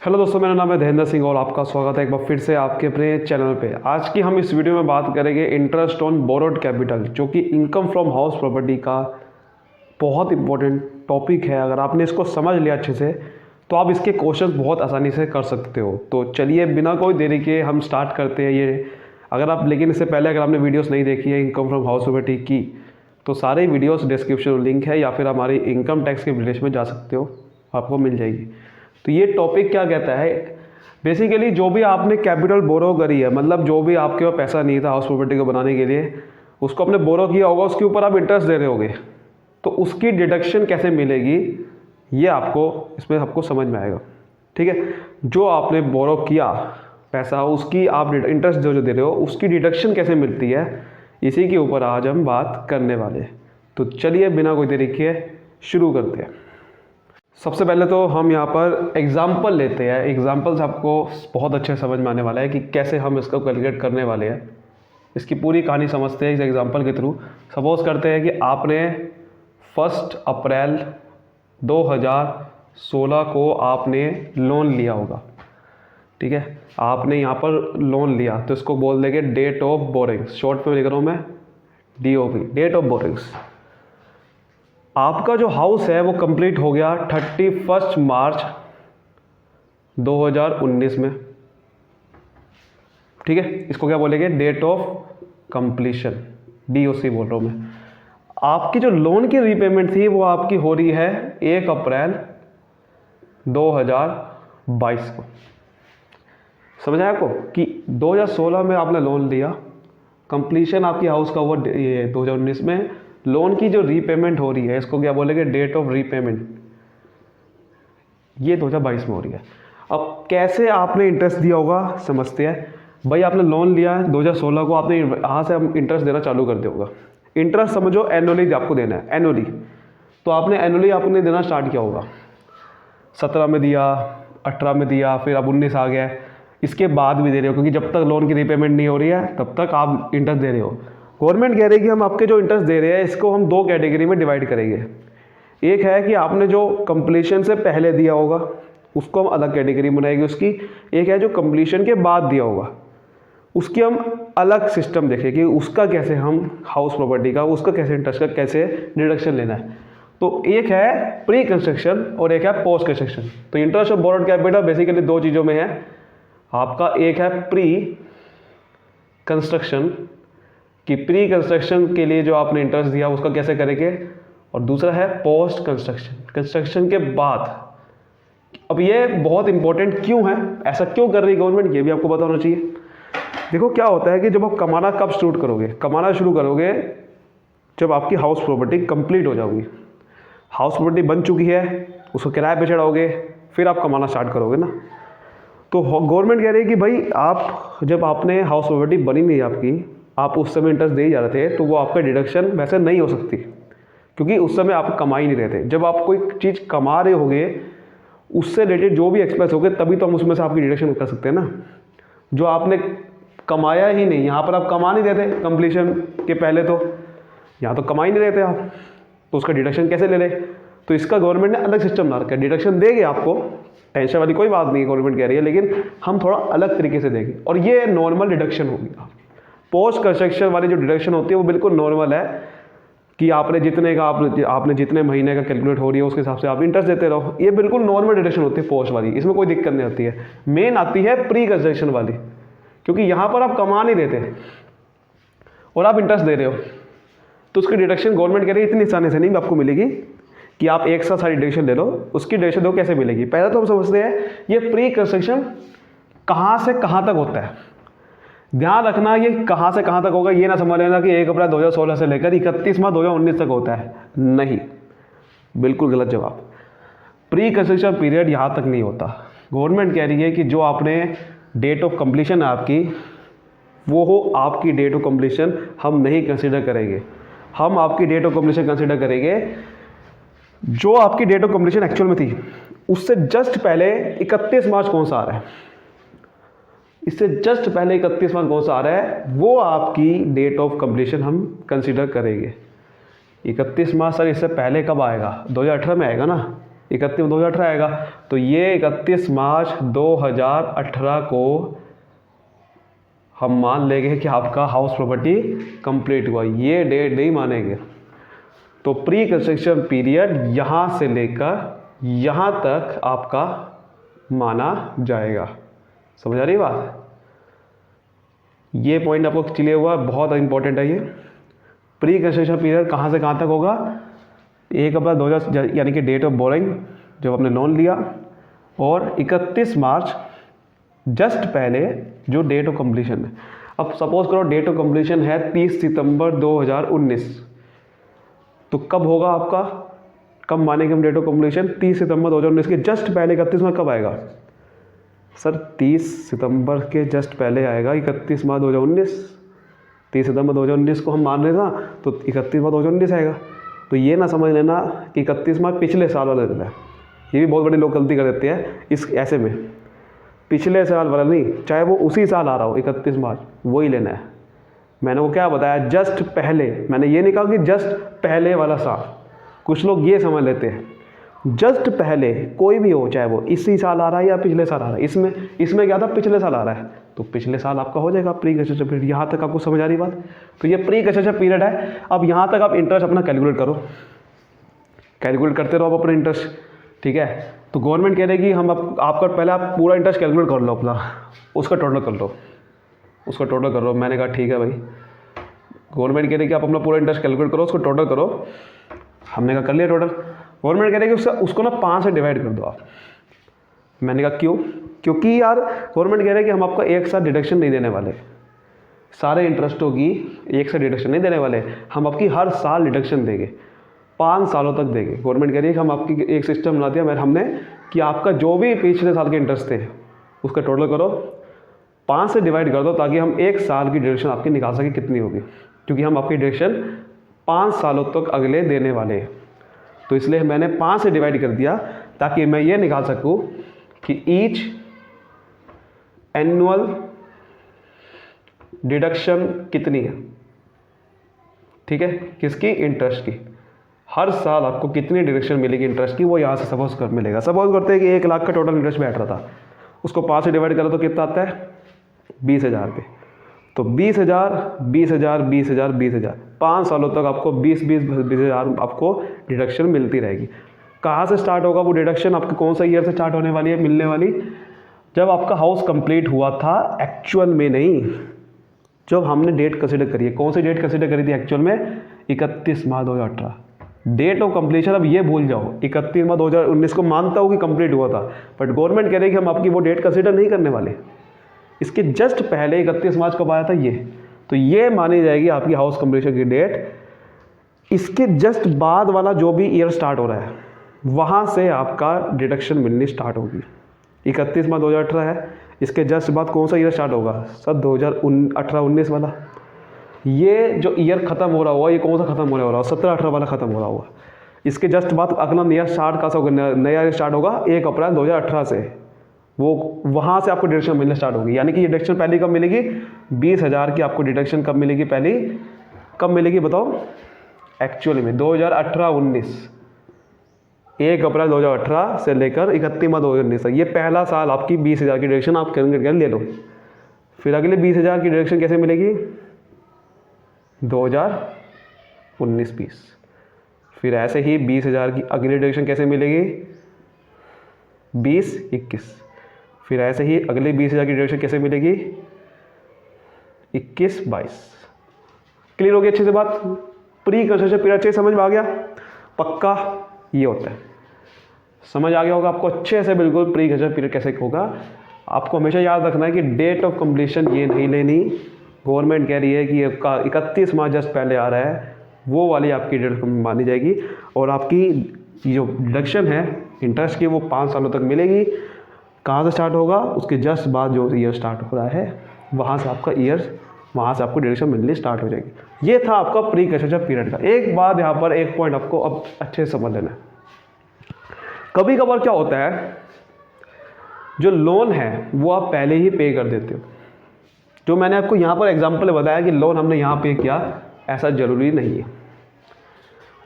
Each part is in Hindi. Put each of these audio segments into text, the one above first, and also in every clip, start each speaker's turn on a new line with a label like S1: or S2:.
S1: हेलो दोस्तों, मेरा नाम है धैर्येंद्र सिंह और आपका स्वागत है एक बार फिर से आपके अपने चैनल पे। आज की हम इस वीडियो में बात करेंगे इंटरेस्ट ऑन बोरोड कैपिटल, जो कि इनकम फ्रॉम हाउस प्रॉपर्टी का बहुत इंपॉर्टेंट टॉपिक है। अगर आपने इसको समझ लिया अच्छे से तो आप इसके क्वेश्चंस बहुत आसानी से कर सकते हो। तो चलिए बिना कोई देरी के हम स्टार्ट करते हैं ये। लेकिन इससे पहले अगर आपने वीडियोज़ नहीं देखी है इनकम फ्रॉम हाउस प्रॉपर्टी की, तो सारे वीडियोस डिस्क्रिप्शन में लिंक है, या फिर हमारी इनकम टैक्स के प्लेलिस्ट में जा सकते हो, आपको मिल जाएगी। तो ये टॉपिक क्या कहता है, बेसिकली जो भी आपने कैपिटल बोरो करी है, मतलब जो भी आपके पास पैसा नहीं था हाउस प्रॉपर्टी को बनाने के लिए, उसको आपने बोरो किया होगा, उसके ऊपर आप इंटरेस्ट दे रहे होगे, तो उसकी डिडक्शन कैसे मिलेगी ये आपको इसमें आपको समझ में आएगा। ठीक है, जो आपने बोरो किया पैसा, उसकी आप इंटरेस्ट जो दे रहे हो उसकी डिडक्शन कैसे मिलती है, इसी के ऊपर आज हम बात करने वाले हैं। तो चलिए बिना कोई देरी किए शुरू करते हैं। सबसे पहले तो हम यहाँ पर एग्जाम्पल लेते हैं। एग्जाम्पल्स आपको बहुत अच्छे समझ में आने वाला है कि कैसे हम इसको कैलकुलेट करने वाले हैं। इसकी पूरी कहानी समझते हैं इस एग्जाम्पल के थ्रू। सपोज करते हैं कि आपने 1 अप्रैल 2016 को आपने लोन लिया होगा। ठीक है, आपने यहाँ पर लोन लिया तो इसको बोल देंगे डेट ऑफ बोरिंग्स, शॉर्ट में लिख रहा हूँ मैं DOB, डेट ऑफ बोरिंग्स। आपका जो हाउस है वो कंप्लीट हो गया 31 मार्च 2019 में। ठीक है, इसको क्या बोलेंगे, डेट ऑफ कंप्लीशन, DOC बोल रहा हूँ मैं। आपकी जो लोन की रीपेमेंट थी वो आपकी हो रही है 1 अप्रैल 2022 को। समझ आया आपको कि 2016 में आपने लोन लिया, कंप्लीशन आपकी हाउस का हुआ 2019 में। लोन की जो रीपेमेंट हो रही है इसको क्या बोलेंगे, डेट ऑफ रीपेमेंट, ये 2022 में हो रही है। अब कैसे आपने इंटरेस्ट दिया होगा समझते हैं। भाई आपने लोन लिया है 2016 को, आपने यहाँ से हम इंटरेस्ट देना चालू कर दिया होगा। इंटरेस्ट समझो एनुअली आपको देना है, एनुअली। तो आपने एनुअली आपने देना स्टार्ट किया होगा, 17 में दिया, 18 में दिया, फिर अब 19 आ गया, इसके बाद भी दे रहे हो, क्योंकि जब तक लोन की रीपेमेंट नहीं हो रही है तब तक आप इंटरेस्ट दे रहे हो। गवर्नमेंट कह रही है कि हम आपके जो इंटरेस्ट दे रहे हैं इसको हम 2 कैटेगरी में डिवाइड करेंगे। एक है कि आपने जो कंप्लीशन से पहले दिया होगा उसको हम अलग कैटेगरी बनाएंगे उसकी। एक है जो कंप्लीशन के बाद दिया होगा, उसकी हम अलग सिस्टम देखें कि उसका कैसे हम हाउस प्रॉपर्टी का उसका कैसे इंटरेस्ट का कैसे डिडक्शन लेना है। तो एक है प्री कंस्ट्रक्शन और एक है पोस्ट कंस्ट्रक्शन। तो interest of borrowed capital basically 2 चीज़ों में है आपका। एक है प्री कंस्ट्रक्शन, कि प्री कंस्ट्रक्शन के लिए जो आपने इंटरेस्ट दिया उसका कैसे करेंगे, और दूसरा है पोस्ट कंस्ट्रक्शन, कंस्ट्रक्शन के बाद। अब ये बहुत इंपॉर्टेंट क्यों है, ऐसा क्यों कर रही है गवर्नमेंट, ये भी आपको पता होना चाहिए। देखो क्या होता है कि जब आप कमाना कब शुरू करोगे, कमाना शुरू करोगे जब आपकी हाउस प्रॉपर्टी कंप्लीट हो जाओगी। हाउस प्रॉपर्टी बन चुकी है, उसको किराए पे चढ़ाओगे, फिर आप कमाना स्टार्ट करोगे ना। तो गवर्नमेंट कह रही है कि भाई आप जब आपने हाउस प्रॉपर्टी बनी नहीं आपकी, आप उस समय इंटरेस्ट दे ही जा रहे थे, तो वो आपका डिडक्शन वैसे नहीं हो सकती, क्योंकि उस समय आप कमा ही नहीं रहे थे। जब आप कोई चीज़ कमा रहे होगे उससे रिलेटेड जो भी एक्सपेंस होगे तभी तो हम उसमें से आपकी डिडक्शन कर सकते हैं ना। जो आपने कमाया ही नहीं, यहाँ पर आप कमा नहीं रहे थे कंप्लीशन के पहले, तो यहाँ तो कमा ही नहीं रहे थे आप, तो उसका डिडक्शन कैसे ले रहे। तो इसका गवर्नमेंट ने अलग सिस्टम ला रखा है। डिडक्शन देंगे आपको, टेंशन वाली कोई बात नहीं गवर्नमेंट कह रही है, लेकिन हम थोड़ा अलग तरीके से देंगे, और ये नॉर्मल डिडक्शन होगी। पोस्ट कंस्ट्रक्शन वाली जो डिडक्शन होती है वो बिल्कुल नॉर्मल है कि आपने जितने का आपने जितने महीने का कैलकुलेट हो रही है उसके हिसाब से आप इंटरेस्ट देते रहो। ये बिल्कुल नॉर्मल डिडक्शन होती है पोस्ट वाली, इसमें कोई दिक्कत नहीं आती है। मेन आती है प्री कंस्ट्रक्शन वाली, क्योंकि यहाँ पर आप कमा नहीं देते और आप इंटरेस्ट दे रहे हो, तो उसकी डिडक्शन गवर्नमेंट कह रही है इतनी आसानी से नहीं आपको मिलेगी कि आप एक साथ सारी डिडक्शन ले लो। उसकी डिडक्शन दो कैसे मिलेगी, पहले तो हम समझते हैं ये प्री कंस्ट्रक्शन कहाँ से कहाँ तक होता है। ध्यान रखना ये कहाँ से कहाँ तक होगा, ये ना समझ लेना कि 1 अप्रैल 2016 से लेकर 31 मार्च 2019 तक होता है, नहीं, बिल्कुल गलत जवाब। प्री कंस्ट्रक्शन पीरियड यहाँ तक नहीं होता। गवर्नमेंट कह रही है कि जो आपने डेट ऑफ कंप्लीशन है आपकी, वो हो आपकी डेट ऑफ कंप्लीशन हम नहीं कंसिडर करेंगे। हम आपकी डेट ऑफ कंप्लीशन कंसिडर करेंगे जो आपकी डेट ऑफ कंप्लीशन एक्चुअल में थी उससे जस्ट पहले 31 मार्च कौन सा आ रहा है, इससे जस्ट पहले 31 मार्च कौन सा आ रहा है, वो आपकी डेट ऑफ कंप्लीशन हम कंसीडर करेंगे। 31 मार्च सर इससे पहले कब आएगा, 2018 में आएगा ना, 31 में 2018 आएगा। तो ये 31 मार्च 2018 को हम मान लेंगे कि आपका हाउस प्रॉपर्टी कंप्लीट हुआ, ये डेट नहीं मानेंगे। तो प्री कंस्ट्रक्शन पीरियड यहाँ से लेकर यहाँ तक आपका माना जाएगा। समझ आ रही बात? ये पॉइंट आपको क्लियर हुआ, बहुत इंपॉर्टेंट है ये। प्री कंस्ट्रक्शन पीरियड कहाँ से कहाँ तक होगा? 1 अप्रैल 2000 यानी कि डेट ऑफ बोरिंग जब आपने लोन लिया, और 31 मार्च जस्ट पहले जो डेट ऑफ कंप्लीशन है। अब सपोज करो डेट ऑफ कंप्लीशन है 30 सितंबर 2019, तो कब होगा आपका, कब मानेंगे हम डेट ऑफ कंप्लीशन? 30 सितंबर 2019 के जस्ट पहले 31 मार्च कब आएगा सर? 30 सितंबर के जस्ट पहले आएगा 31 मार्च 2019। 30 सितंबर 2019 को हम मान रहे ना, तो 31 मार्च 2019 आएगा। तो ये ना समझ लेना कि 31 मार्च पिछले साल वाला दिन है। ये भी बहुत बड़ी लोग गलती कर देते हैं इस ऐसे में, पिछले साल वाला नहीं, चाहे वो उसी साल आ रहा हो 31 मार्च, वही लेना है। मैंने वो क्या बताया, जस्ट पहले, मैंने ये नहीं कहा कि जस्ट पहले वाला साल। कुछ लोग ये समझ लेते हैं जस्ट पहले, कोई भी हो, चाहे वो इसी साल आ रहा है या पिछले साल आ रहा है। इसमें क्या था, पिछले साल आ रहा है, तो पिछले साल आपका हो जाएगा प्री कंस्ट्रक्शन पीरियड। यहाँ तक आपको समझ आ रही बात? तो ये प्री कंस्ट्रक्शन पीरियड है। अब यहाँ तक आप इंटरेस्ट अपना कैलकुलेट करो, कैलकुलेट करते रहो आप अपना इंटरेस्ट, ठीक है। तो गवर्नमेंट कह रही कि हम आपका पहले आप पूरा इंटरेस्ट कैलकुलेट कर लो अपना, उसका टोटल कर लो, उसका टोटल कर लो। मैंने कहा ठीक है भाई, गवर्नमेंट कह रही कि आप अपना पूरा इंटरेस्ट कैलकुलेट करो, उसको टोटल करो। हमने कहा कर लिया टोटल। गवर्नमेंट कह रही कि उसको ना 5 से डिवाइड कर दो आप। मैंने कहा क्यों? क्योंकि यार गवर्नमेंट कह रही है कि हम आपको एक साथ डिडक्शन नहीं देने वाले, सारे इंटरेस्टों की एक साथ डिडक्शन नहीं देने वाले, हम आपकी हर साल डिडक्शन देंगे, 5 सालों तक देंगे। गवर्नमेंट कह रही है कि हम आपकी एक सिस्टम बना दिया हमने कि आपका जो भी पिछले साल के इंटरेस्ट थे उसका टोटल करो, 5 से डिवाइड कर दो, ताकि हम एक साल की डिडक्शन आपकी निकाल सकें कितनी होगी, क्योंकि हम आपकी डिडक्शन 5 सालों तक अगले देने वाले हैं। तो इसलिए मैंने 5 से डिवाइड कर दिया ताकि मैं ये निकाल सकूं कि ईच एनुअल डिडक्शन कितनी है, ठीक है, किसकी? इंटरेस्ट की। हर साल आपको कितनी डिडक्शन मिलेगी इंटरेस्ट की, वो यहाँ से सपोज कर मिलेगा। सपोज करते हैं कि 1 लाख का टोटल इंटरेस्ट बैठ रहा था, उसको 5 से डिवाइड करो तो कितना आता है? 20,000 पे। तो 20,000 20,000 20,000 20,000, 5 सालों तक आपको 20,000 आपको डिडक्शन मिलती रहेगी। कहाँ से स्टार्ट होगा वो डिडक्शन? आपके कौन सा ईयर से स्टार्ट होने वाली है मिलने वाली? जब आपका हाउस कंप्लीट हुआ था, एक्चुअल में नहीं, जब हमने डेट कंसिडर करी है। कौन सी डेट कंसिडर करी थी एक्चुअल में? 31 मार्च 2018। डेट ऑफ कंप्लीशन अब ये भूल जाओ, 31 मार्च 2019 को मानता हूँ कि कंप्लीट हुआ था, बट गवर्नमेंट कह रही है कि हम आपकी वो डेट कंसिडर नहीं करने वाले। इसके जस्ट पहले 31 मार्च कब आया था ये, तो ये मानी जाएगी आपकी हाउस कंप्लीशन की डेट। इसके जस्ट बाद वाला जो भी ईयर स्टार्ट हो रहा है, वहाँ से आपका डिडक्शन मिलनी स्टार्ट होगी। 31 मार्च 2018 है, इसके जस्ट बाद कौन सा ईयर स्टार्ट होगा सर? 2018-19 वाला। ये जो ईयर खत्म हो रहा होगा, ये कौन सा खत्म होने वाला होगा? 17-18 वाला खत्म हो रहा होगा। इसके जस्ट बाद अगला नया स्टार्ट का नया ईयर स्टार्ट होगा 1 अप्रैल 2018 से। वो वहाँ से आपको डिडक्शन मिलना स्टार्ट होगी। यानी कि ये डिडक्शन पहली कब मिलेगी? 20,000 की आपको डिडक्शन कब मिलेगी? पहली कब मिलेगी बताओ? एक्चुअली में 2018-19, 1 अप्रैल 2018 से लेकर 31 मार्च 2019 तक, ये पहला साल आपकी 20,000 की डिडक्शन आप कैलकुलेट ले लो। फिर अगले 20,000 की डिडक्शन कैसे मिलेगी? 2019-20। फिर ऐसे ही 20,000 की अगली डिडक्शन कैसे मिलेगी? 20-21। फिर ऐसे ही अगले 20,000 की डिडक्शन कैसे मिलेगी? 21-22। क्लियर हो गया अच्छे से बात? प्री कंस्ट्रक्शन पीरियड अच्छे समझ में आ गया? पक्का ये होता है, समझ आ गया होगा आपको अच्छे से बिल्कुल प्री कंस्ट्रक्शन पीरियड कैसे होगा। आपको हमेशा याद रखना है कि डेट ऑफ कंप्लीशन ये नहीं लेनी। गवर्नमेंट कह रही है कि 31 मार्च जस्ट पहले आ रहा है, वो वाली आपकी डेट मानी जाएगी, और आपकी जो डिडक्शन है इंटरेस्ट की वो 5 सालों तक मिलेगी। कहाँ से स्टार्ट होगा? उसके जस्ट बाद जो ईयर स्टार्ट हो रहा है, वहाँ से आपका ईयर, वहाँ से आपको डिडक्शन मिलनी स्टार्ट हो जाएगी। ये था आपका प्री कंस्ट्रक्शन पीरियड का। एक बात यहाँ पर, एक पॉइंट आपको अब अच्छे से समझ लेना है। कभी कभार क्या होता है, जो लोन है वो आप पहले ही पे कर देते हो। जो मैंने आपको यहाँ पर एग्जांपल बताया कि लोन हमने यहाँ पे किया, ऐसा ज़रूरी नहीं है।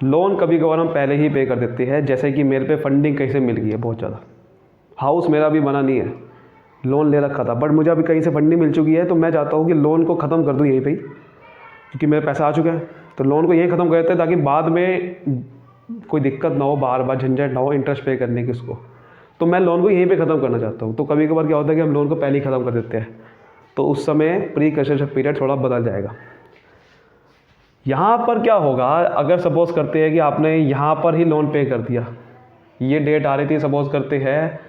S1: लोन कभी कभार हम पहले ही पे कर देते हैं, जैसे कि मेरे पे फंडिंग कहीं से मिल गई है बहुत ज़्यादा, हाउस मेरा भी बना नहीं है, लोन ले रखा था, बट मुझे अभी कहीं से फंडिंग मिल चुकी है, तो मैं चाहता हूँ कि लोन को ख़त्म कर दूँ यहीं पे ही, क्योंकि मेरा पैसा आ चुका है, तो लोन को यहीं ख़त्म कर देते हैं ताकि बाद में कोई दिक्कत ना हो, बार बार झंझट ना हो इंटरेस्ट पे करने की उसको। तो मैं लोन को यहीं पे ख़त्म करना चाहता हूँ। तो कभी कभार क्या होता है कि हम लोन को पहले ही ख़त्म कर देते हैं, तो उस समय प्री कंस्ट्रक्शन पीरियड थोड़ा बदल जाएगा। यहाँ पर क्या होगा, अगर सपोज़ करते हैं कि आपने यहाँ पर ही लोन पे कर दिया, ये डेट आ रही थी सपोज़ करते हैं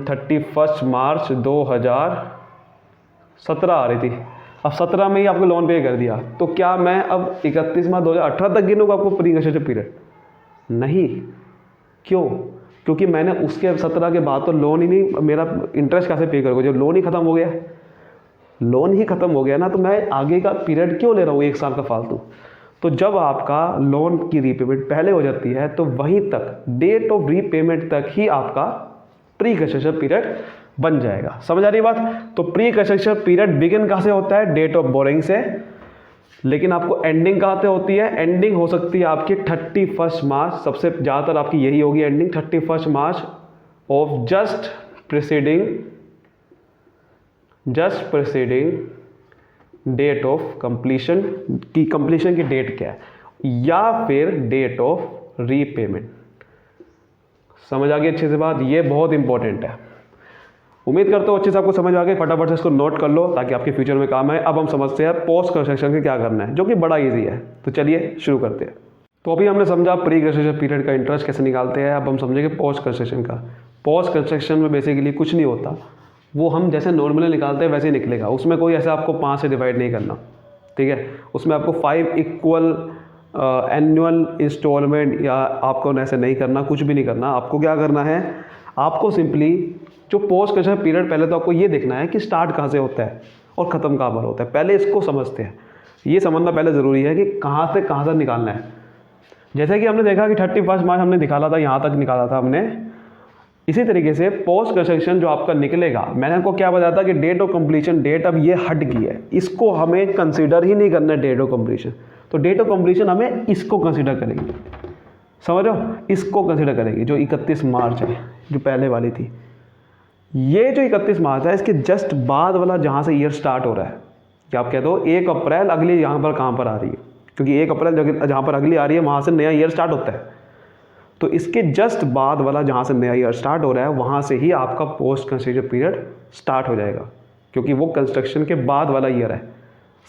S1: 31 मार्च 2017 आ रही थी, अब 17 में ही आपको लोन पे कर दिया, तो क्या मैं अब 31 मार्च 2018 तक गिनूँगा आपको प्री कंस्ट्रक्शन पीरियड? नहीं। क्यों? क्योंकि मैंने उसके 17 के बाद तो लोन ही नहीं, मेरा इंटरेस्ट कैसे पे करूँगा जब लोन ही ख़त्म हो गया? लोन ही ख़त्म हो गया ना, तो मैं आगे का पीरियड क्यों ले रहा हूँ 1 साल का फालतू? तो जब आपका लोन की रीपेमेंट पहले हो जाती है, तो वहीं तक डेट ऑफ रीपेमेंट तक ही आपका प्री कंस्ट्रक्शन पीरियड बन जाएगा। समझ आ रही बात? तो प्री कंस्ट्रक्शन पीरियड बिगिन कहाँ से होता है? डेट ऑफ बोरिंग से, लेकिन आपको एंडिंग कहाँ से होती है? एंडिंग हो सकती है आपकी 31 मार्च, सबसे ज़्यादातर आपकी यही होगी ending 31 March of just preceding date of completion की, कंप्लीशन की डेट क्या है, या फिर डेट ऑफ रीपेमेंट। समझ आ गई अच्छे से बात? ये बहुत इंपॉर्टेंट है। उम्मीद करता हूँ अच्छे से आपको समझ आ गई। फटाफट से इसको नोट कर लो ताकि आपके फ्यूचर में काम आए। अब हम समझते हैं पोस्ट कंस्ट्रक्शन के क्या करना है, जो कि बड़ा इजी है। तो चलिए शुरू करते हैं। तो अभी हमने समझा प्री कंस्ट्रक्शन पीरियड का इंटरेस्ट कैसे निकालते हैं, अब हम समझेंगे पोस्ट कंस्ट्रक्शन का। पोस्ट कंस्ट्रक्शन में बेसिकली कुछ नहीं होता, वो हम जैसे नॉर्मली निकालते हैं वैसे ही निकलेगा, उसमें कोई ऐसा आपको 5 से डिवाइड नहीं करना, ठीक है। उसमें आपको 5 इक्वल एनुअल इंस्टॉलमेंट या आपको ऐसे नहीं करना, कुछ भी नहीं करना। आपको क्या करना है, आपको सिंपली जो पोस्ट कंस्ट्रक्शन पीरियड, पहले तो आपको ये देखना है कि स्टार्ट कहाँ से होता है और ख़त्म कहाँ पर होता है। पहले इसको समझते हैं, ये समझना पहले ज़रूरी है कि कहाँ से निकालना है। जैसे कि हमने देखा कि 31 मार्च हमने निकाला था, यहाँ तक निकाला था हमने। इसी तरीके से पोस्ट कंस्ट्रक्शन जो आपका निकलेगा, मैंने आपको क्या बताया था कि डेट ऑफ कंप्लीशन, डेट अब ये हट गई है, इसको हमें कंसीडर ही नहीं करना है डेट ऑफ कंप्लीशन। तो डेट ऑफ कंप्लीशन हमें इसको कंसीडर करेंगे, समझ रहे हो, इसको कंसीडर करेंगे जो 31 मार्च है, जो पहले वाली थी। ये जो 31 मार्च है, इसके जस्ट बाद वाला जहाँ से ईयर स्टार्ट हो रहा है, या आप कह दो 1 अप्रैल अगली यहाँ पर कहाँ पर आ रही है, क्योंकि 1 अप्रैल जहाँ पर अगली आ रही है वहाँ से नया ईयर स्टार्ट होता है। तो इसके जस्ट बाद वाला जहाँ से नया ईयर स्टार्ट हो रहा है, वहाँ से ही आपका पोस्ट कंस्ट्रक्शन पीरियड स्टार्ट हो जाएगा, क्योंकि वो कंस्ट्रक्शन के बाद वाला ईयर है।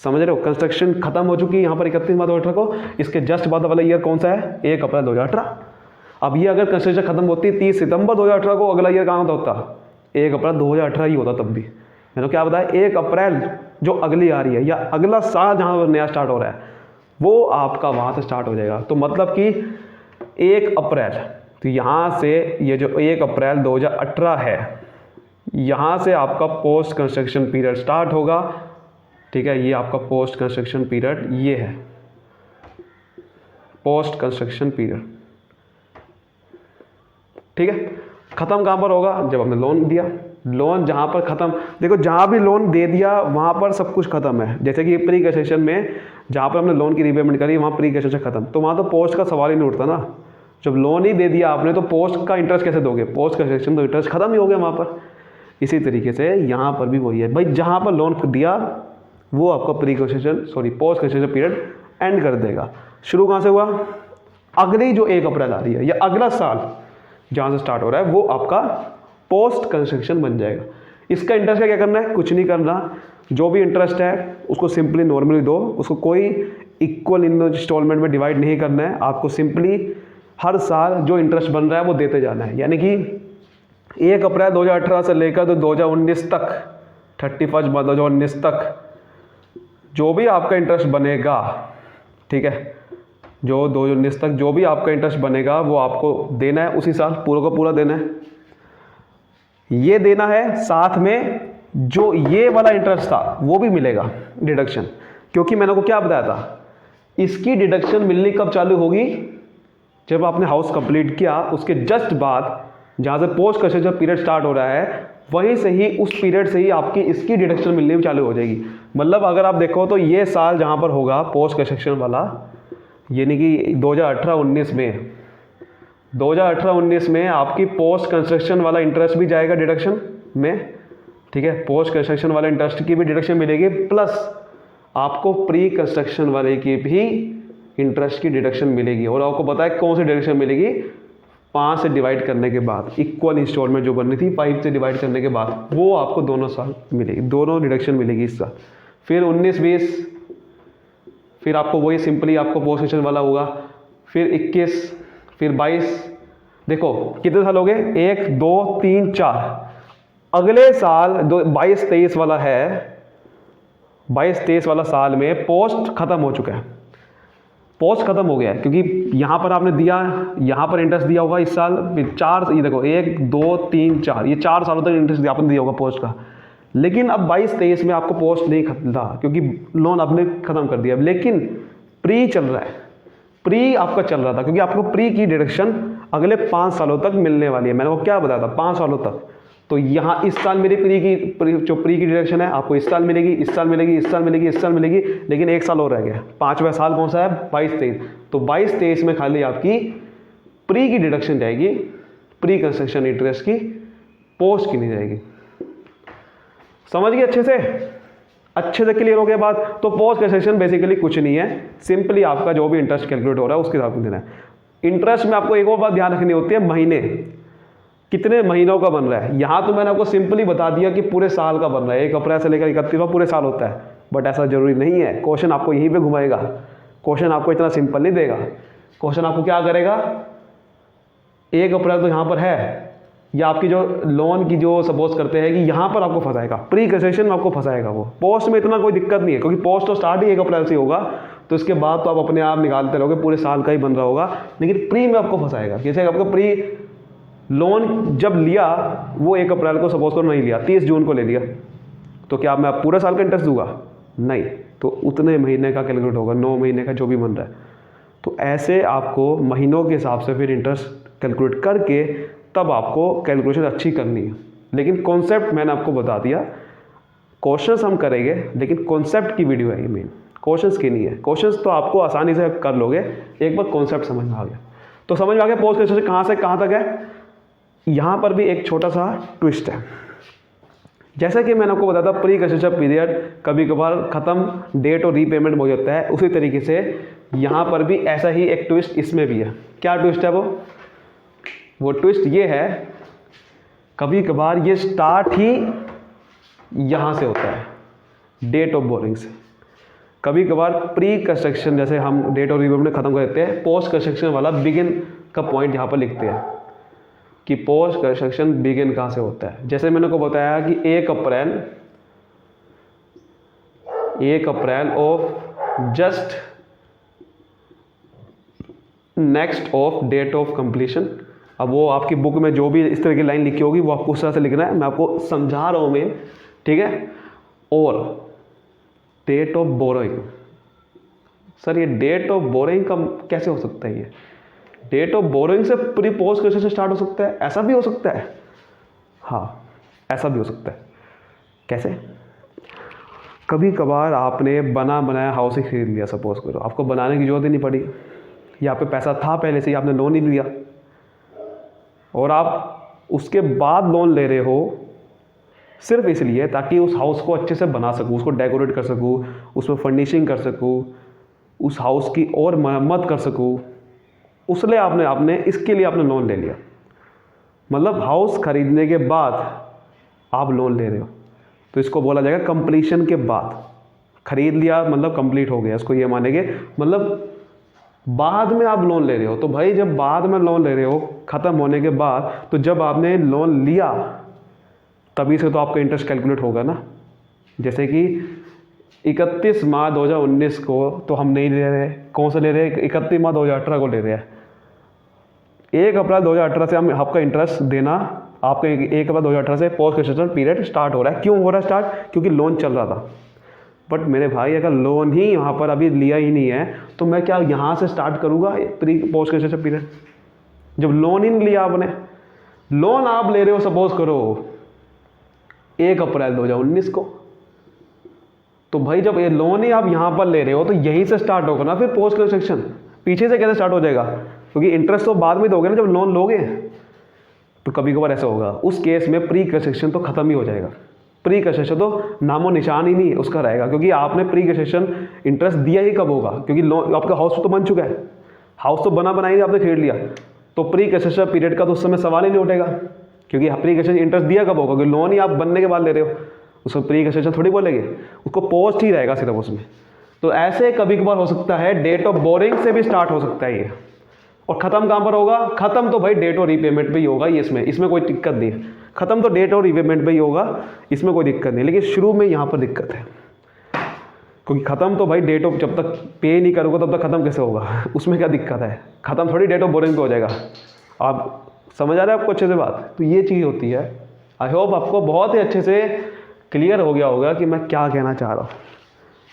S1: समझ रहे हो, कंस्ट्रक्शन खत्म हो चुकी है यहाँ पर 31 मार्च 2018 को, इसके जस्ट बाद वाला ईयर कौन सा है? 1 अप्रैल 2018। अब ये अगर कंस्ट्रक्शन खत्म होती 30 सितंबर 2018 को, अगला ईयर कहाँ होता? 1 अप्रैल 2018 ही होता तब भी। मैंने क्या बताया, 1 अप्रैल जो अगली आ रही है या अगला साल जहाँ पर नया स्टार्ट हो रहा है, वो आपका वहाँ से स्टार्ट हो जाएगा। तो मतलब कि 1 अप्रैल, तो यहाँ से ये जो 1 अप्रैल 2018 है, यहाँ से आपका पोस्ट कंस्ट्रक्शन पीरियड स्टार्ट होगा, ठीक है। ये आपका पोस्ट कंस्ट्रक्शन पीरियड ये है, पोस्ट कंस्ट्रक्शन पीरियड, ठीक है। ख़त्म कहाँ पर होगा? जब हमने लोन दिया। लोन जहाँ पर ख़त्म, देखो जहाँ भी लोन दे दिया वहाँ पर सब कुछ ख़त्म है। जैसे कि प्री कंस्ट्रक्शन में जहाँ पर हमने लोन की रीपेमेंट करी, वहाँ प्री कंस्ट्रक्शन ख़त्म, तो वहाँ तो पोस्ट का सवाल ही नहीं उठता ना। जब लोन ही दे दिया आपने, तो पोस्ट का इंटरेस्ट कैसे दोगे? पोस्ट कंस्ट्रक्शन तो इंटरेस्ट ख़त्म ही हो गया वहाँ पर। इसी तरीके से यहाँ पर भी वही है भाई, जहाँ पर लोन दिया वो आपका पोस्ट कंस्ट्रक्शन पीरियड एंड कर देगा। शुरू कहाँ से हुआ? अगली जो 1 अप्रैल आ रही है या अगला साल जहाँ से स्टार्ट हो रहा है, वो आपका पोस्ट कंस्ट्रक्शन बन जाएगा। इसका इंटरेस्ट का क्या करना है? कुछ नहीं करना। जो भी इंटरेस्ट है उसको सिंपली नॉर्मली दो, उसको कोई इक्वल इंस्टॉलमेंट में डिवाइड नहीं करना है। आपको सिंपली हर साल जो इंटरेस्ट बन रहा है वो देते जाना है। यानी कि 1 अप्रैल 2018 से लेकर तो 2019 तक, 31 मार्च 2019 तक जो भी आपका इंटरेस्ट बनेगा, ठीक है, जो 2019 तक जो भी आपका इंटरेस्ट बनेगा वो आपको देना है, उसी साल पूरा का पूरा देना है। ये देना है, साथ में जो ये वाला इंटरेस्ट था वो भी मिलेगा डिडक्शन। क्योंकि मैंने को क्या बताया था, इसकी डिडक्शन मिलनी कब चालू होगी? जब आपने हाउस कंप्लीट किया, उसके जस्ट बाद जहाँ से पोस्ट कंस्ट्रक्शन पीरियड स्टार्ट हो रहा है, वहीं से ही उस पीरियड से ही आपकी इसकी डिडक्शन मिलनी चालू हो जाएगी। मतलब अगर आप देखो तो ये साल जहाँ पर होगा पोस्ट कंस्ट्रक्शन वाला, यानी कि 2018-19 में 2018-19 में आपकी पोस्ट कंस्ट्रक्शन वाला इंटरेस्ट भी जाएगा डिडक्शन में, ठीक है, पोस्ट कंस्ट्रक्शन वाला इंटरेस्ट की भी डिडक्शन मिलेगी, प्लस आपको प्री कंस्ट्रक्शन वाले की भी इंटरेस्ट की डिडक्शन मिलेगी। और आपको पता है कौन सी डिडक्शन मिलेगी, 5 से डिवाइड करने के बाद, इक्वल इंस्टॉलमेंट जो बननी थी 5 से डिवाइड करने के बाद, वो आपको दोनों साल मिलेगी, दोनों डिडक्शन मिलेगी इस साल। फिर 19-20, फिर आपको वही सिंपली आपको पोस्ट कंस्ट्रक्शन वाला होगा, फिर 21, फिर 22। देखो कितने साल हो गए, 1 2 3 4। अगले साल 22-23 वाला है, 22-23 वाला साल में पोस्ट खत्म हो चुका है, पोस्ट खत्म हो गया है, क्योंकि यहाँ पर आपने दिया, यहाँ पर इंटरेस्ट दिया होगा इस साल 4, ये देखो 1 2 3 4, ये 4 सालों तक इंटरेस्ट आपने दिया होगा पोस्ट का। लेकिन अब 22-23 में आपको पोस्ट नहीं खत्म, क्योंकि लोन आपने खत्म कर दिया, लेकिन प्री चल रहा है, प्री आपका चल रहा था, क्योंकि आपको प्री की डिडक्शन अगले 5 सालों तक मिलने वाली है। मैंने वो क्या बताया था, 5 सालों तक। तो यहाँ इस साल मेरी जो प्री की डिडक्शन है आपको इस साल मिलेगी, इस साल मिलेगी, इस साल मिलेगी, इस साल मिलेगी, लेकिन 1 साल और रह गया, 5वां साल कौन सा है, 22-23। तो 22-23 में खाली आपकी प्री की डिडक्शन जाएगी, प्री कंस्ट्रक्शन इंटरेस्ट की, पोस्ट की नहीं जाएगी। समझ गए अच्छे से क्लियर हो गया बात। तो पोस्ट कंस्ट्रक्शन बेसिकली कुछ नहीं है, सिंपली आपका जो भी इंटरेस्ट कैलकुलेट हो रहा है उसके हिसाब से देना है। इंटरेस्ट में आपको एक और बात ध्यान रखनी होती है, महीने, कितने महीनों का बन रहा है। यहाँ तो मैंने आपको सिंपली बता दिया कि पूरे साल का बन रहा है, 1 अप्रैल से लेकर 31 पूरे साल होता है, बट ऐसा जरूरी नहीं है। क्वेश्चन आपको यहीं पे घुमाएगा, क्वेश्चन आपको इतना सिंपल नहीं देगा। क्वेश्चन आपको क्या करेगा, 1 अप्रैल तो यहाँ पर है, या आपकी जो लोन की जो सपोज करते हैं कि यहाँ पर आपको फंसाएगा, प्री कंस्ट्रक्शन में आपको फंसाएगा। वो पोस्ट में इतना कोई दिक्कत नहीं है, क्योंकि पोस्ट तो स्टार्ट ही 1 अप्रैल से होगा, तो इसके बाद तो आप अपने आप निकालते रहोगे, पूरे साल का ही बन रहा होगा। लेकिन प्री में आपको फंसाएगा, जैसे आपको प्री लोन जब लिया वो 1 अप्रैल को सपोज करो नहीं लिया, 30 जून को ले लिया, तो क्या मैं पूरे साल का इंटरेस्ट दूंगा, नहीं, तो उतने महीने का कैलकुलेट होगा, 9 महीने का जो भी बन रहा है। तो ऐसे आपको महीनों के हिसाब से फिर इंटरेस्ट कैलकुलेट करके तब आपको कैलकुलेशन अच्छी करनी है। लेकिन कॉन्सेप्ट मैंने आपको बता दिया, क्वेश्चंस हम करेंगे, लेकिन कॉन्सेप्ट की वीडियो है ये मेन, क्वेश्चंस की नहीं है। क्वेश्चंस तो आपको आसानी से कर लोगे, एक बार कॉन्सेप्ट समझ में आ गया। तो समझ में आ गया पोस्ट कंस्ट्रक्शन कहाँ से कहाँ तक है। यहाँ पर भी एक छोटा सा ट्विस्ट है, जैसा कि मैंने आपको बताया था प्री कंस्ट्रक्शन पीरियड कभी कभार खत्म, डेट और रीपेमेंट हो जाता है, उसी तरीके से यहाँ पर भी ऐसा ही एक ट्विस्ट इसमें भी है। क्या ट्विस्ट है वो ट्विस्ट ये है, कभी कभार ये स्टार्ट ही यहाँ से होता है, डेट ऑफ बोरिंग से। कभी कभार प्री कंस्ट्रक्शन जैसे हम डेट ऑफ रीपेमेंट खत्म कर देते हैं, पोस्ट कंस्ट्रक्शन वाला बिगिन का पॉइंट यहाँ पर लिखते हैं कि पोस्ट कंस्ट्रक्शन बिगिन कहाँ से होता है। जैसे मैंने को बताया कि 1 April of just next of date of completion. अब वो आपकी बुक में जो भी इस तरह की लाइन लिखी होगी वो आपको उस तरह से लिखना है, मैं आपको समझा रहा हूँ मैं, ठीक है। और डेट ऑफ बोरोइंग, सर ये डेट ऑफ बोरोइंग का कैसे हो सकता है, ये डेट ऑफ बोरोइंग से प्री पोस्ट कंस्ट्रक्शन स्टार्ट हो सकता है, ऐसा भी हो सकता है, हाँ ऐसा भी हो सकता है। कैसे, कभी कभार आपने बना बनाया हाउस ही खरीद लिया, सपोज करो आपको बनाने की जरूरत ही नहीं पड़ी, या पे पैसा था पहले से ही, आपने लोन ही लिया और आप उसके बाद लोन ले रहे हो सिर्फ इसलिए ताकि उस हाउस को अच्छे से बना सकूँ, उसको डेकोरेट कर सकूँ, उसमें फर्निशिंग कर सकूँ, उस हाउस की और मरम्मत कर सकूँ, उसलिए आपने इसके लिए आपने लोन ले लिया। मतलब हाउस खरीदने के बाद आप लोन ले रहे हो, तो इसको बोला जाएगा कंप्लीशन के बाद। खरीद लिया मतलब कंप्लीट हो गया, इसको ये मानेंगे, मतलब बाद में आप लोन ले रहे हो। तो भाई जब बाद में लोन ले रहे हो ख़त्म होने के बाद, तो जब आपने लोन लिया तभी से तो आपका इंटरेस्ट कैलकुलेट होगा ना। जैसे कि 31 मार्च 2019 को तो हम नहीं ले रहे, कौन सा ले रहे हैं, 31 मार्च 2018 को ले रहे हैं। 1 अप्रैल 2018 से हम आपका इंटरेस्ट देना, आपका 1 अप्रैल 2018 से पोस्ट कंस्ट्रक्शन पीरियड स्टार्ट हो रहा है। क्यों हो रहा है स्टार्ट, क्योंकि लोन चल रहा था। बट मेरे भाई अगर लोन ही यहाँ पर अभी लिया ही नहीं है तो मैं क्या यहाँ से स्टार्ट करूँगा प्री पोस्ट कंस्ट्रक्शन पीरियड, जब लोन ही नहीं लिया आपने। लोन आप ले रहे हो सपोज करो 1 अप्रैल 2019 को, तो भाई जब ये लोन ही आप यहाँ पर ले रहे हो तो यहीं से स्टार्ट होगा ना फिर पोस्ट कंस्ट्रक्शन पीछे से कैसे स्टार्ट हो जाएगा, क्योंकि इंटरेस्ट तो बाद में दोगे ना जब लोन लोगे। तो कभी कभार ऐसा होगा, उस केस में प्री कंस्ट्रक्शन तो खत्म ही हो जाएगा। प्री कंस्ट्रक्शन तो नामो निशान ही नहीं उसका रहेगा, क्योंकि आपने प्री कंस्ट्रक्शन इंटरेस्ट दिया ही कब होगा, क्योंकि लोन आपका हाउस तो बन चुका है, हाउस तो बना ही आपने खरीद लिया, तो प्री कंस्ट्रक्शन पीरियड का तो उस समय सवाल ही नहीं उठेगा, क्योंकि प्री कंस्ट्रक्शन इंटरेस्ट दिया कब होगा, क्योंकि लोन ही आप बनने के बाद ले रहे हो, उसको प्री कंस्ट्रक्शन थोड़ी बोलेंगे, उसको पोस्ट ही रहेगा सिर्फ उसमें। तो ऐसे कभी कभार हो सकता है, डेट ऑफ बोरिंग से भी स्टार्ट हो सकता है ये, और ख़त्म कहाँ पर होगा, ख़त्म तो भाई डेट और रीपेमेंट पे ही होगा, ये इसमें कोई दिक्कत नहीं है, ख़त्म तो डेट और रीपेमेंट पे ही होगा, इसमें कोई दिक्कत नहीं। लेकिन शुरू में यहाँ पर दिक्कत है, क्योंकि ख़त्म तो भाई डेट ऑफ, जब तक पे नहीं करोगे तब तक ख़त्म कैसे होगा, उसमें क्या दिक्कत है, ख़त्म थोड़ी डेट ऑफ बोरिंग पे हो जाएगा। आप समझ आ रहे हैं आपको अच्छे से बात, तो ये चीज़ होती है। आई होप आपको बहुत ही अच्छे से क्लियर हो गया होगा कि मैं क्या कहना चाह रहा हूँ।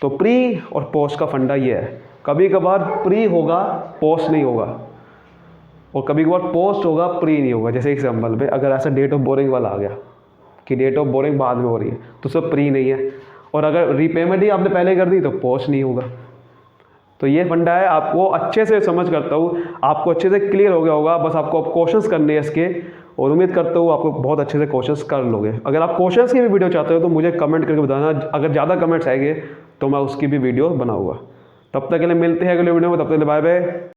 S1: तो प्री और पोस्ट का फंडा ये है, कभी कभार प्री होगा पोस्ट नहीं होगा, और कभी कभार पोस्ट होगा प्री नहीं होगा। जैसे एग्जाम्पल पे अगर ऐसा डेट ऑफ बोरिंग वाला आ गया कि डेट ऑफ बोरिंग बाद में हो रही है तो सब प्री नहीं है, और अगर रीपेमेंट ही आपने पहले कर दी तो पोस्ट नहीं होगा। तो ये फंडा है, आपको अच्छे से समझ करता हूँ, आपको अच्छे से क्लियर हो गया होगा। बस आपको अब क्वेश्चंस करने हैं इसके, और उम्मीद करता हूँ आपको बहुत अच्छे से क्वेश्चंस कर लोगे। अगर आप क्वेश्चंस की भी वीडियो चाहते हो तो मुझे कमेंट करके बताना, अगर ज़्यादा कमेंट्स आएंगे तो मैं उसकी भी वीडियो बनाऊँगा। तब तक के लिए मिलते हैं अगले वीडियो में, तब तक के लिए बाय बाय।